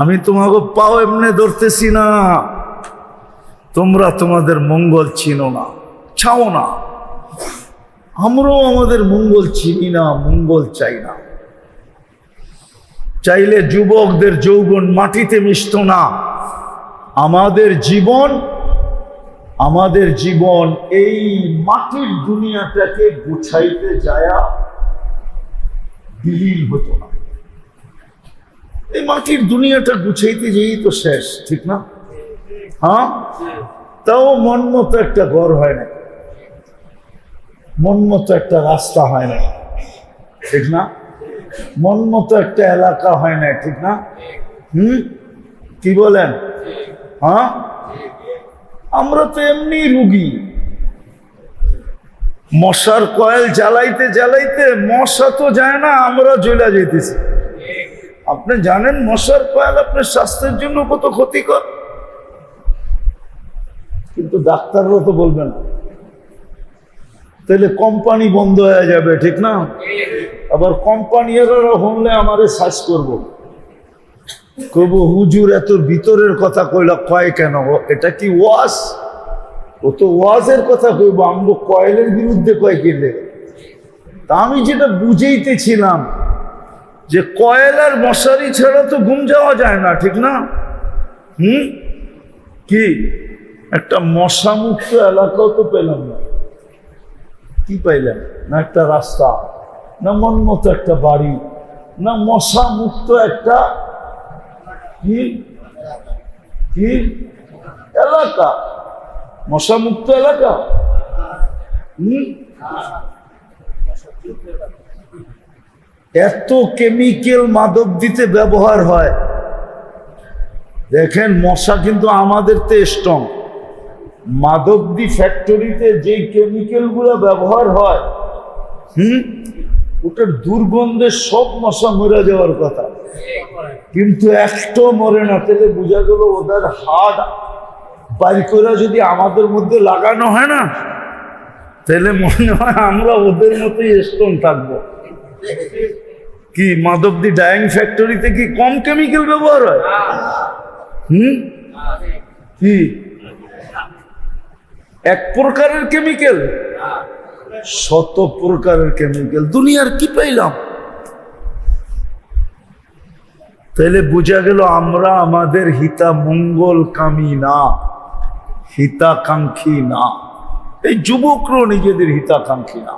A: আমি তোমাকে পাও এমনি ধরতেছি না, তোমরা তোমাদের মঙ্গল চিনো না, চাও না, আমরাও আমাদের মঙ্গল চিনি না, মঙ্গল চাই না। চাইলে যুবকদের যৌবন মাটিতে মিশত না। আমাদের জীবন এই মাটির দুনিয়াটাকে গুছাইতে যায়া বিলীন হতো না। এই মাটির দুনিয়াটা গুছাইতে যেই তো শেষ, ঠিক না? হ্যাঁ, তাও মন মতো একটা ঘর হয় না, মন মতো একটা রাস্তা হয় না, ঠিক না? মন মতো একটা এলাকা হয় না, ঠিক না? কি বলেন? হ্যাঁ, আমরা তো এমনি রুগী। মশার কয়েল জ্বালাইতে জ্বালাইতে মশা তো যায় না, আমরা জ্বলা যাইতেছি। আপনি জানেন মশার কয়েল আপনার স্বাস্থ্যের জন্য কত ক্ষতিকর, কিন্তু ডাক্তাররা তো বলবে না। তাহলে কোম্পানি বন্ধ হয়ে যাবে, ঠিক না? আবার কোম্পানিরা হলে আমারে সার্চ করবো, কইব হুজুর এত ভিতরের কথা কইলা, কয় কেন? এটা কি ওয়াজ? ও তো ওয়াজের কথা কইব, আমগো কয়েলের বিরুদ্ধে কয় কিনলে। তা আমি যেটা বুঝাইতেছিলাম যে কয়েল আর মশারি ছাড়া তো ঘুম যাওয়া যায় না, ঠিক না? কি একটা মশা মুক্ত এলাকাও তো পেলাম না। কি পাইলাম? না একটা রাস্তা, না মন মতো একটা বাড়ি, না মশা মুক্ত একটা কি এলাকা, মশা মুক্ত এলাকা। এত কেমিক্যাল মাদক দিতে ব্যবহার হয়। দেখেন মশা কিন্তু আমাদের তে স্ট্রং। মাদকদি ফ্যাক্টরিতে যে কেমিক্যাল গুলো ব্যবহার হয়, ওটার দুর্গন্ধে সব মশা মরে যাওয়ার কথা, কিন্তু একটাও মরে না। তাহলে বোঝা গেল ওদের হাড় বাইর করে যদি আমাদের মধ্যে লাগানো হয় না, তাহলে মনে হয় আমরা ওদের মতোই স্ট্রং থাকবো। কি মাদকদি ডাইং ফ্যাক্টরিতে কি কম কেমিক্যাল ব্যবহার হয়? কি এক প্রকারের কেমিক্যাল? শত প্রকারের কেমিক্যাল। দুনিয়ার কি পাইলাম? তাহলে বোঝা গেল আমরা আমাদের হিতা মঙ্গল কামী না, হিতাকাঙ্ক্ষী না। এই যুবকরাও নিজেদের হিতাকাঙ্ক্ষী না।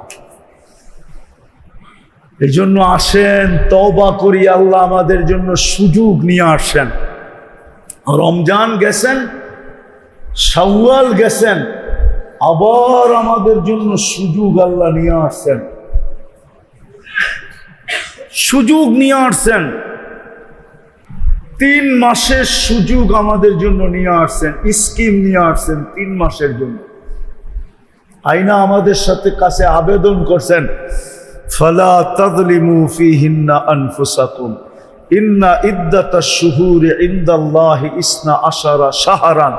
A: এই জন্য আসেন তওবা করি, আল্লাহ আমাদের জন্য সুযোগ নিয়ে আসেন। রমজান গেছেন, শাওয়াল গেছেন, আবার আমাদের জন্য সুযোগ আল্লাহ নিয়ে আসছেন, সুযোগ নিয়ে আসছেন। 3 মাসের সুযোগ আমাদের জন্য নিয়ে আসছেন, স্কিম নিয়ে আসছেন 3 মাসের জন্য। আইনা আমাদের সাথে কাছে আবেদন করছেন, ফালা তাযলিমু ফীহিন্না আনফুসাকুম ইন্না ইদ্দাতাশ শুহুরি ইনদাল্লাহি 12 শাহরান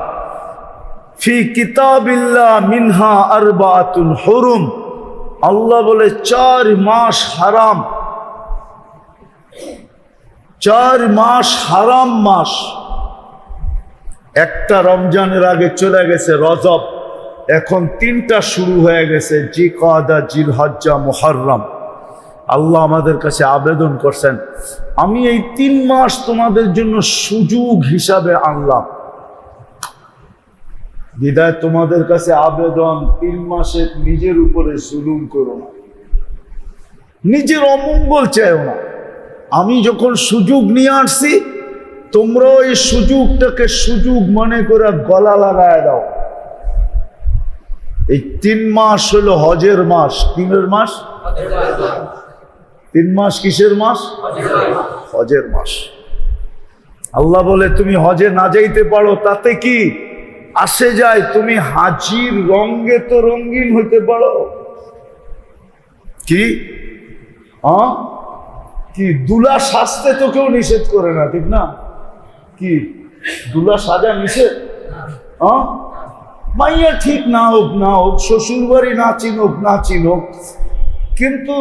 A: ফি কিতাবিল্লাহ মিনহা আরবাআতুন হুরুম। আল্লাহ বলে 4 মাস হারাম, 4 মাস হারাম মাস। একটা রমজানের আগে চলে গেছে রজব, এখন 3টা শুরু হয়ে গেছে, জিকাদা, জিলহজ্জা, মুহররম। আল্লাহ আমাদের কাছে আবেদন করছেন, আমি এই 3 মাস তোমাদের জন্য সুযোগ হিসাবে আনলাম। বিদায় তোমাদের কাছে আবেদন, 3 মাসে নিজের উপরে জুলুম করো না, নিজের অমঙ্গল চাইও না। আমি যখন সুযোগ নিয়ে আসছি, তোমরাও এই সুযোগটাকে সুযোগ মনে করে গলা লাগায় দাও। এই 3 মাস হলো হজের মাস। কিনের মাস? 3 মাস কিসের মাস? হজের মাস। আল্লাহ বলে তুমি হজে না যাইতে পারো তাতে কি আসে যায়, তুমি হাজির রঙে তো রঙিন হইতে পারো। কি কি দুলা সাজতে তো কেউ নিষেধ করে না, ঠিক না? কি দুলা সাজা নিষেধ? মাইয়া ঠিক না হোক না হোক, শ্বশুর বাড়ি না চিনুক না চিনুক, কিন্তু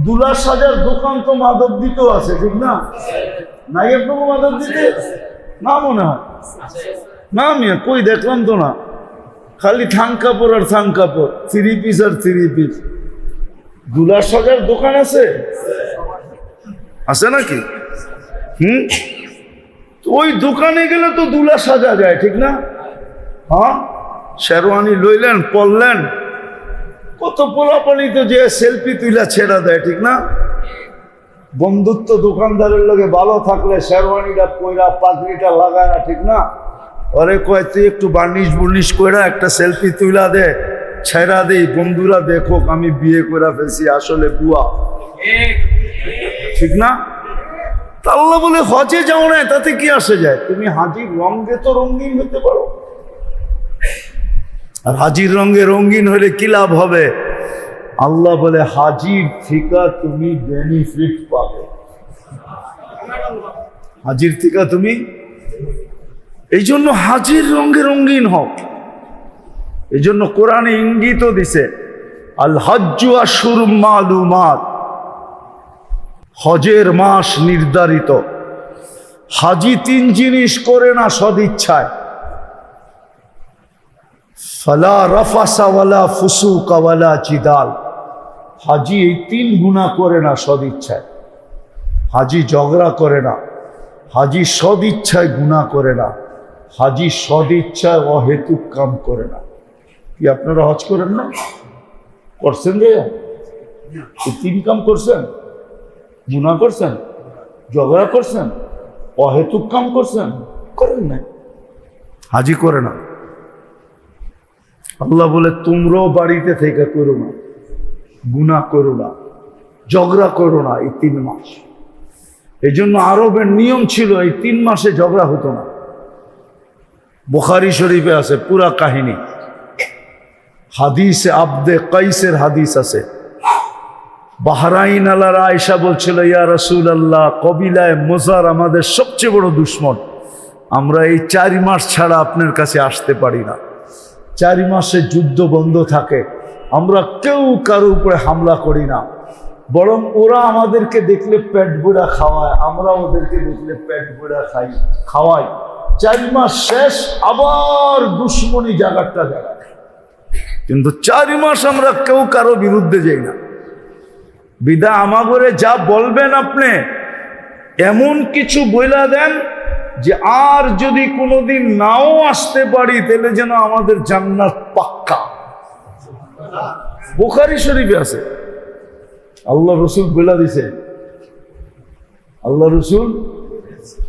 A: দুলা সাজার দোকান তো মাদক দিতেও আছে, ঠিক না? নাই একদম মাদক দিতে না মনে হয় না, মিয়া কই দেখলাম তো না, খালি থাং কাপড় আর থাং কাপড়, 3 পিস আর 3 পিস। দুলা সাজার দোকান আছে আছে নাকি? ওই দোকানে গেলে তো দুলা সাজা যায়, ঠিক না? শেরওয়ানি লইলেন, পরলেন, কত পোলাপানি তো যে সেলফি তুইলা ছেড়া দেয়, ঠিক না? বন্ধুত্ব দোকানদারের লগে ভালো থাকলে শেরওয়ানিটা কইরা পাগড়িটা লাগায়, ঠিক না? ওরে কয় তুই একটু বার্নিশ বুর্নিশ কইরা একটা সেলফি তুইলা দে, ছেড়া দেই, বন্ধুরা দেখো আমি বিয়ে কইরা ফেলছি, আসলে বুয়া, ঠিক না? আল্লাহ বলে হজে যাও না, তাতে কি আসে যায়, তুমি হাজির রঙে তো রঙিন হতে পারো। আর হাজির রঙে রঙিন হলে কি লাভ হবে? আল্লাহ বলে হাজির থেকে তুমি বেনিফিট পাবে, হাজির থেকে তুমি। এই জন্য হাজির রঙে রঙিন হও। এই জন্য কোরআনে ইঙ্গিতও দিছে, আল হজ্জু আশহুরুম মালুমাত, হজের মাস নির্ধারিত। হাজি 3 জিনিস করে না সদিচ্ছায়, ফালা রাফাসা ওয়ালা ফুসুকা ওয়ালা জিদাল। হাজি এই 3 গুনাহ করে না সদিচ্ছায়। হাজি ঝগড়া করে না, হাজি সদিচ্ছায় গুনাহ করে না, হাজি সদিচ্ছায় অহেতুক কাম করে না। কি আপনারা হজ করেন না? করছেন রে? 3 কাম করছেন, গুনাহ করছেন, ঝগড়া করছেন, অহেতুক কাম করছেন, করেন না, হাজি করে না। আল্লাহ বলে তোমরাও বাড়িতে থেকে করো না, গুনাহ করো না, ঝগড়া করো না এই 3 মাস। এই জন্য আরবের নিয়ম ছিল এই 3 মাসে ঝগড়া হতো না। বুখারী শরীফে আছে পুরা কাহিনী, হাদিসে আবদে কাইসের হাদিস আছে। বাহরাইন আলার আয়েশা বলছিল, ইয়া রাসূলুল্লাহ, কবিলায় মুজার আমাদের সবচেয়ে বড় দুশমন, আমরা এই 4 মাস ছাড়া আপনার কাছে আসতে পারি না। 4 মাসে যুদ্ধ বন্ধ থাকে, আমরা কেউ কারো উপরে হামলা করি না, বরং ওরা আমাদেরকে দেখলে পেট ভরা খাওয়ায়, আমরা ওদেরকে দেখলে পেট ভরা খাওয়াই। 4 মাস শেষ, আবার দুশ্মনী জায়গাটা জায়গায়, কিন্তু 4 মাস আমরা কেউ কারো বিরুদ্ধে যাই না। বিদা আমাগরে যা বলবেন আপনি এমন কিছু বইলা দেন যে আর যদি কোনোদিন নাও আসতে পারি তাহলে যেন আমাদের জান্নাত পাক্কা। বুখারী শরীফে আছে, আল্লাহ রসুল বলে দিছে, আল্লাহ রসুল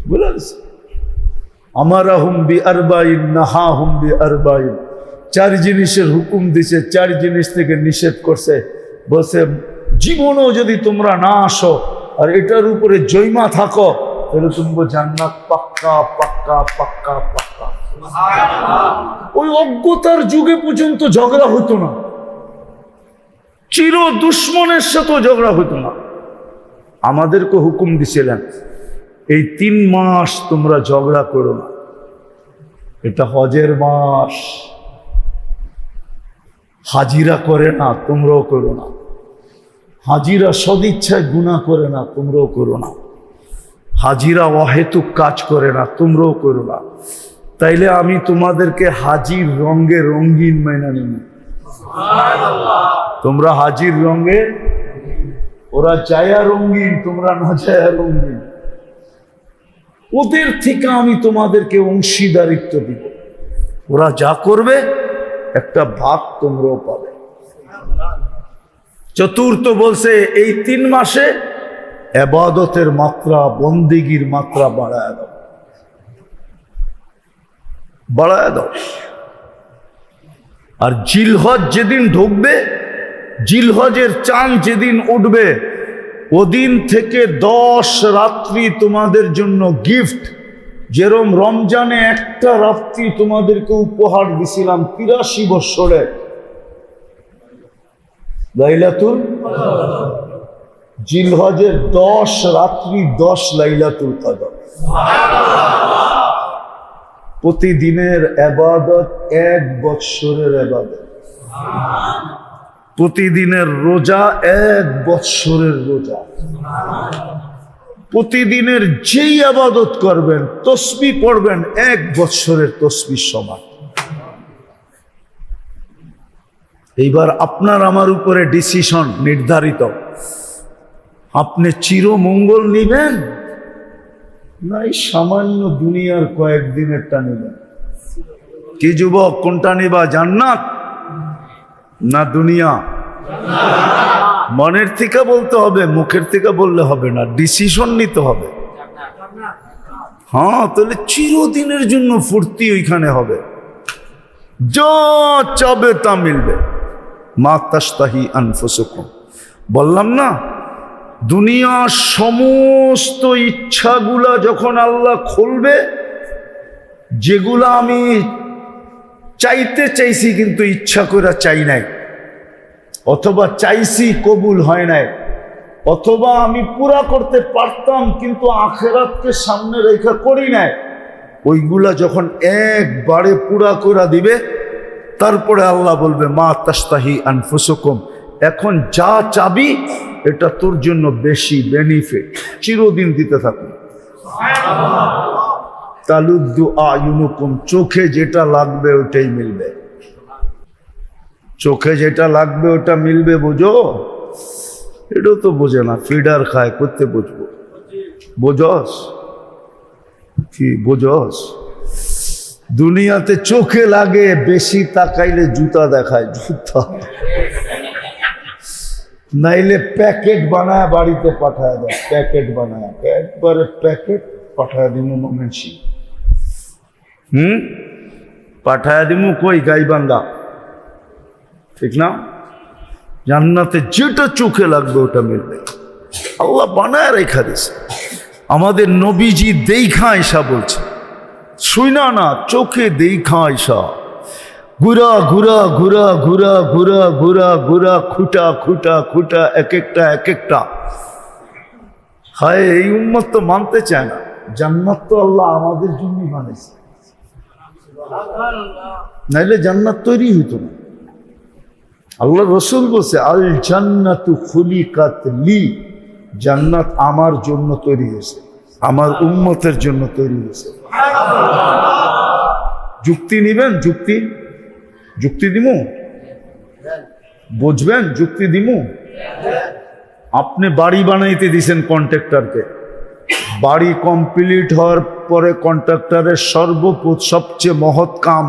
A: বলে দিছে, আমারাহুম বিআরবাইন নাহাহুম বিআরবাইন। 4 জিনিসের হুকুম দিছে, 4 জিনিস থেকে নিষেধ করছে। বলছে জীবনও যদি তোমরা না আসো আর এটার উপরে জয়মা থাকো তাহলে তুমি জান্নাত পাক্কা পাক্কা পাক্কা পাক্কা। ওই অজ্ঞতার যুগে পর্যন্ত ঝগড়া হতো না, চির দুশ্মনের সাথে ঝগড়া হতো না। আমাদেরকে হুকুম দিছিলেন এই 3 মাস তোমরা ঝগড়া করো না, এটা হজের মাস। হাজিরা করে না, তোমরাও করো না। হাজিরা সদিচ্ছায় গুনাহ করে না, তোমরাও করো না। হাজিরা অহেতুক কাজ করে না, তোমরাও করো না। তাইলে আমি তোমাদেরকে হাজির রঙে রঙিন মাইনা নিব। তোমরা হাজির রঙে, ওরা যায়া রঙিন, তোমরা না যায়া রঙিন। ওদের থেকে আমি তোমাদেরকে অংশীদারিত্ব দিব, ওরা যা করবে একটা ভাগ তোমরাও পাবে। চতুর্থ বলছে এই 3 মাসে ইবাদতের মাত্রা, বন্দেগীর মাত্রা বাড়ায় দাও, বাড়ায় দাও। আর জিলহজ যেদিন ঢুকবে, জিলহজের চাঁদ যেদিন উঠবে, ওদিন থেকে 10 রাত্রি তোমাদের জন্য গিফট। যেরম রমজানে একটা রাত্রি তোমাদেরকে উপহার দিছিলাম 83 বৎসরে, লাইলাতুল জিলহজের 10 রাত্রি 10 লাইলাতুল কদর। প্রতিদিনের ইবাদত 1 বৎসরের ইবাদত, প্রতিদিনের রোজা 1 বৎসরের রোজা। প্রতিদিনের যেই ইবাদত করবেন, তসবিহ পড়বেন, 1 বৎসরের তসবিহ সমান। এইবার আপনার আমার উপরে ডিসিশন নির্ধারিত, আপনি চিরমঙ্গল নিবেন না এই সামান্য দুনিয়ার কয়েকদিনেরটা নিবেন? কি যুবক, কোনটা নিবা? জান্নাত না দুনিয়া? মনের থেকে বলতে হবে, মুখের থেকে বললে হবে না, ডিসিশন নিতে হবে। হ্যাঁ, তাহলে চিরদিনের জন্য ফুর্তি ওইখানে হবে, যা চাবে তা মিলবে। মা তাশতাহি আনফুসুকুম, বললাম না, দুনিয়ার সমস্ত ইচ্ছাগুলা যখন আল্লাহ খুলবে, যেগুলা আমি চাইতে চাইছি কিন্তু ইচ্ছা করে চাই নাই, অথবা চাইছি কবুল হয় নাই, অথবা আমি পুরা করতে পারতাম কিন্তু আখিরাতকে সামনে রেখে করি নাই, ওইগুলা যখন একবারে পুরা করে দিবে, তারপরে আল্লাহ বলবে মা তাশতাহি আনফুসুকুম, এখন যা চাবি এটা তোর জন্য বেশি বেনিফিট, চিরদিন দিতে থাকুন। তালুদ্দু আয়ুনুকুম, চোখে যেটা লাগবে ওটাই মিলবে, চোখে যেটা লাগবে ওটা মিলবে, বুঝো? এটাও তো বোঝে না, ফিডার খায়, করতে বুঝবো? বোঝস কি? বোঝস? দুনিয়াতে চোখে লাগে, বেশি তাকাইলে জুতা দেখায়, জুতা, নাইলে প্যাকেট বানায় বাড়িতে পাঠায় দেয়, প্যাকেট বানায়, একবারে প্যাকেট পাঠায় দিমু মমেন্সি, পাঠায় দিমু কই? গাইবান্ধা, ঠিক না? জান্নাতে যেটা চোখে লাগবে ওটা মিলবে, আল্লাহ বানায় রেখা দিছে। আমাদের নবীজি দেখা আয়সা বলছে, শুইনা না, চোখে দেখা আয়সা, ঘুরা ঘুরা ঘুরা ঘুরা ঘুরা ঘুরা ঘুরা, খুঁটা খুঁটা খুঁটা, এক একটা। হায়, এই উম্মত তো মানতে চায় না, জান্নাত তো আল্লাহ আমাদের জন্যই বানিয়েছে, নাইলে জান্নাত তৈরি হইতো না। আল্লাহ রসুল বলছে আল জান্নাতু খুলিকাত লি, জান্নাত আমার জন্য তৈরি হয়েছে, আমার উম্মতের জন্য তৈরি হয়েছে। যুক্তি নিবেন? যুক্তি দিমু, বুঝবেন? যুক্তি দিমু। আপনি বাড়ি বানাইতে দিছেন কন্ট্রাক্টরকে, বাড়ি কমপ্লিট হওয়ার পরে কন্ট্রাক্টরের সবচেয়ে মহৎ কাম,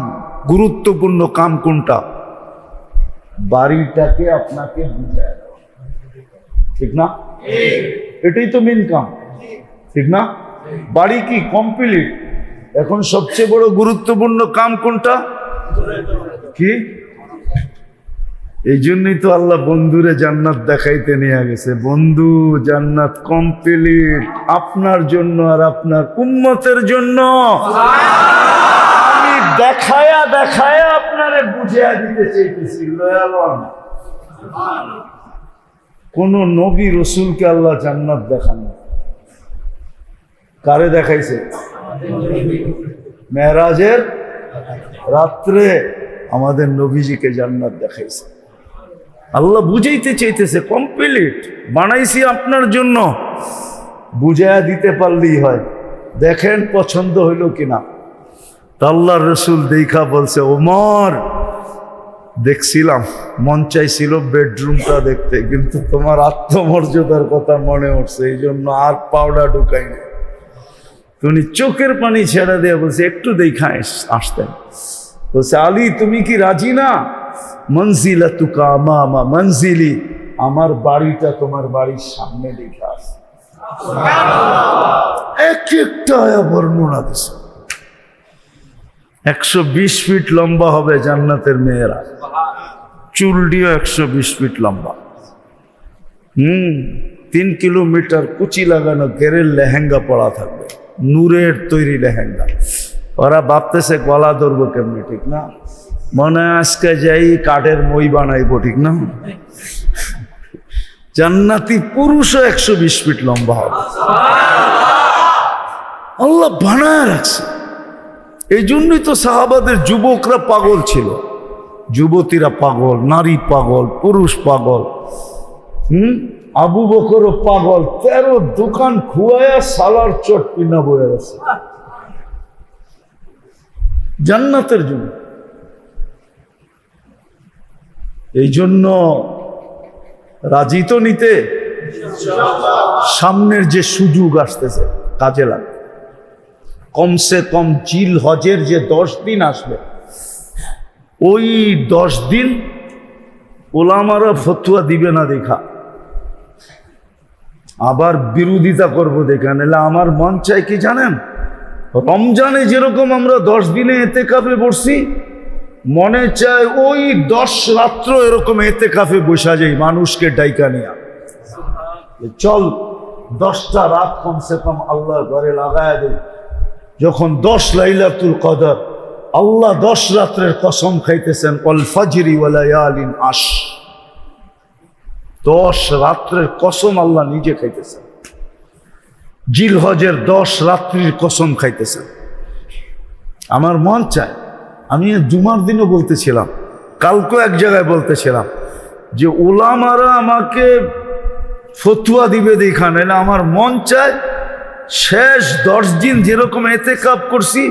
A: গুরুত্বপূর্ণ কাম কোনটা? বাড়িটাকে আপনাকে বুঝায় দেওয়া, ঠিক না? এটাই তো মেন কাম, ঠিক না? বাড়ি কি কমপ্লিট, এখন সবচেয়ে বড় গুরুত্বপূর্ণ কাম কোনটা? কি? এই জন্যই তো আল্লাহ বন্ধুরে জান্নাত দেখাইতে নিয়ে গেছে। বন্ধু, জান্নাত কমপ্লিট আপনার জন্য আর আপনার উম্মতের জন্য। আমি দেখায়া দেখায়া আপনারে বুঝিয়ে দিতে চাইতেছি। কোন নবী রসুলকে আল্লাহ জান্নাত দেখান, কারে দেখাইছে? মেরাজের রাত্রে আমাদের নবীজিকে জান্নাত দেখাইছে। আল্লাহ বুঝাইতে চাইতেছে কমপ্লিট বানাইছি আপনার জন্য, বুঝাইয়া দিতে পারলেই হয়। দেখেন পছন্দ হইল কিনা। আল্লাহর রসুল দেখা বলছে, ওমর দেখছিলাম, মন চাইছিল বেডরুমটা দেখতে, কিন্তু তোমার আত্মমর্যাদার কথা মনে উঠছে, এই জন্য আর পাউডার ঢুকাইনি। তুমি চোখের পানি ছেড়ে দিয়ে বলছে একটু দেখা আসতেন। বলছে আলী, তুমি কি রাজি না? মনজিলাতুকা আমামা মনজিলি, আমার বাড়িটা তোমার বাড়ির সামনে দেখে আস। এক একটা বর্ণনা দিছে। 120 ফিট লম্বা হবে জান্নাতের মেয়েরা, চুলটিও 120 ফিট লম্বা। 3 কিলোমিটার কুচি লাগানো গেরের লেহেঙ্গা পরা থাকবে, নূরের তৈরি লেহেঙ্গা। ওরা ভাবতেছে গলা ধরবো কেমনি, ঠিক না? মনে হয় আজকে যাই কাঠের মই বানাইবো, ঠিক না? জান্নাতি পুরুষও 120 ফিট লম্বা হবে, আল্লাহ বানায় রাখছে। এই জন্যই তো সাহাবাদের যুবকরা পাগল ছিল, যুবতীরা পাগল, নারী পাগল, পুরুষ পাগল। আবু বকরও পাগল, 13 দোকান খুয়ায়া সালার চট পিনা বয়ে গেছে জান্নাতের জন্য। এই জন্য রাজি তো নিতে, সামনের যে সুযোগ আসতেছে কাজে লাগে। কমসে কম জিল হজের যে 10 দিন আসবে, ওই 10 দিন ওলামারা ফতুয়া দিবে না দেখা, আবার বিরোধিতা করবো দেখা। নাহলে আমার মন চায় কি জানেন, রমজানে যেরকম আমরা 10 দিনে এতেকাফে বসছি, মনে চায় ওই 10 রাত্র এরকম এতেকাফে বসা যায় মানুষকে ডাইকা নিয়া। চল 10টা রাত কমসে কম আল্লাহর ঘরে লাগায় দেয়। যখন 10 লাইলাতুল কদর, আল্লাহ 10 রাত্রের কসম খাইতেছেন, ওয়াল ফাজরি ওয়া লায়ালিন আশ, 10 রাত্রের কসম আল্লাহ নিজে খাইতেছেন। জিলহজের 10 রাত্রির কসম খাইতেছেন। আমার মন চায়, আমি জুমার দিনও বলতেছিলাম, কালকেও এক জায়গায় বলতেছিলাম, যে ওলামারা আমাকে ফতুয়া দিবে দেখা, নাহলে আমার মন চায় শেষ 10 দিন যেরকম এতেকাফ করছি,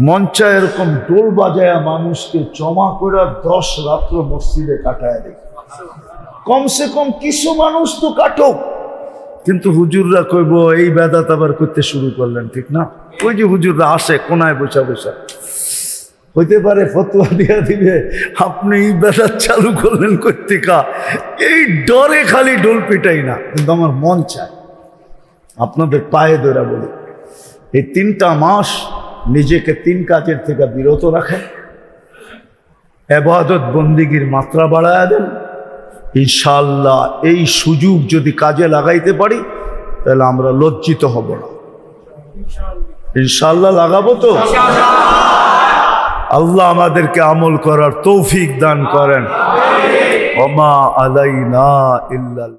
A: মন চায় এরকম ডোল বাজায়া মানুষকে জমা করে 10 রাত্র মসজিদে কাটায় দেখি। কমসে কম কিছু মানুষ তো কাটক। কিন্তু হুজুররা কইব এই বেদাত আবার করতে শুরু করলেন, ঠিক না? ওই যে হুজুররা আসে কোনায় বসা বসা, হইতে পারে ফতুয়া দিয়া দিবে, আপনি এই বেদাত চালু করলেন কর্তিকা, এই ডরে খালি ডোল পিটাই না। কিন্তু আমার মন চায় আপনাদের পায়ে ধরা বলি, এই 3টা মাস নিজেকে 3 কাজের থেকে বিরত রাখেন, ইবাদত বন্দিগির মাত্রা বাড়ায় দেন। ইনশাআল্লাহ এই সুযোগ যদি কাজে লাগাইতে পারি, তাহলে আমরা লজ্জিত হব না। ইনশাআল্লাহ লাগাবো তো? আল্লাহ আমাদেরকে আমল করার তৌফিক দান করেন। ওমা আলাইনা ইল্লাল